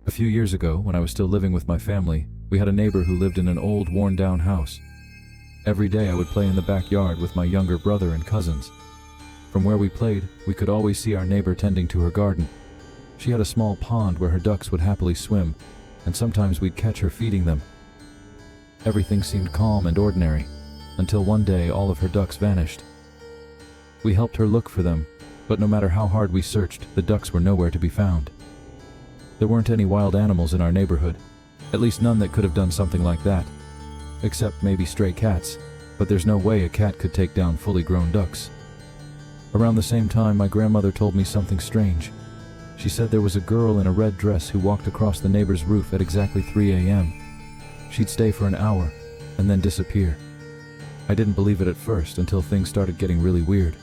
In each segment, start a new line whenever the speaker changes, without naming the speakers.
A few years ago, when I was still living with my family, we had a neighbor who lived in an old, worn-down house. Every day I would play in the backyard with my younger brother and cousins. From where we played, we could always see our neighbor tending to her garden. She had a small pond where her ducks would happily swim, and sometimes we'd catch her feeding them. Everything seemed calm and ordinary, until one day all of her ducks vanished. We helped her look for them, but no matter how hard we searched, the ducks were nowhere to be found. There weren't any wild animals in our neighborhood, at least none that could have done something like that, except maybe stray cats, but there's no way a cat could take down fully grown ducks. Around the same time, my grandmother told me something strange. She said there was a girl in a red dress who walked across the neighbor's roof at exactly 3 a.m. She'd stay for an hour, and then disappear. I didn't believe it at first until things started getting really weird.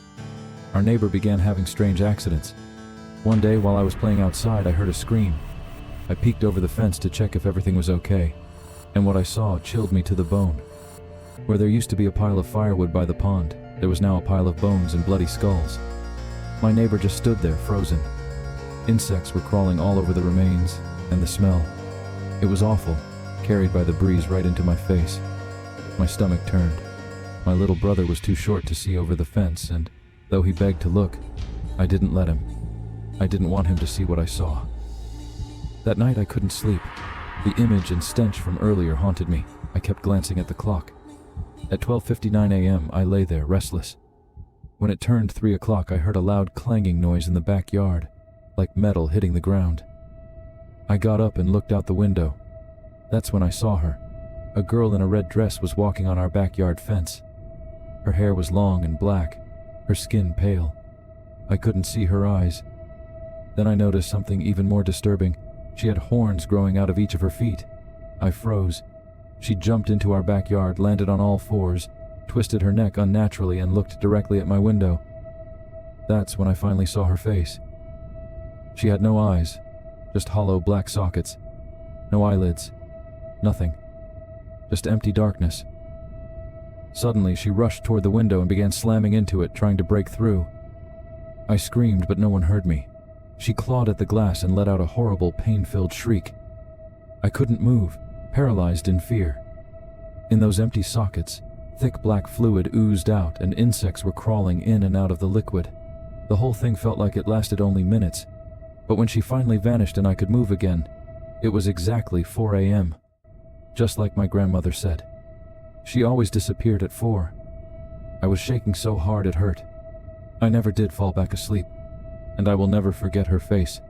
Our neighbor began having strange accidents. One day while I was playing outside, I heard a scream. I peeked over the fence to check if everything was okay, and what I saw chilled me to the bone. Where there used to be a pile of firewood by the pond, there was now a pile of bones and bloody skulls. My neighbor just stood there, frozen. Insects were crawling all over the remains, and the smell. It was awful, carried by the breeze right into my face. My stomach turned. My little brother was too short to see over the fence, and though he begged to look, I didn't let him. I didn't want him to see what I saw. That night I couldn't sleep. The image and stench from earlier haunted me. I kept glancing at the clock. At 12:59 a.m. I lay there, restless. When it turned 3 o'clock, I heard a loud clanging noise in the backyard, like metal hitting the ground. I got up and looked out the window. That's when I saw her. A girl in a red dress was walking on our backyard fence. Her hair was long and black, her skin pale. I couldn't see her eyes. Then I noticed something even more disturbing. She had horns growing out of each of her feet. I froze. She jumped into our backyard, landed on all fours, twisted her neck unnaturally, and looked directly at my window. That's when I finally saw her face. She had no eyes, just hollow black sockets. No eyelids. Nothing. Just empty darkness. Suddenly, she rushed toward the window and began slamming into it, trying to break through. I screamed, but no one heard me. She clawed at the glass and let out a horrible, pain-filled shriek. I couldn't move, paralyzed in fear. In those empty sockets, thick black fluid oozed out and insects were crawling in and out of the liquid. The whole thing felt like it lasted only minutes, but when she finally vanished and I could move again, it was exactly 4 a.m., just like my grandmother said. She always disappeared at 4. I was shaking so hard it hurt. I never did fall back asleep, and I will never forget her face.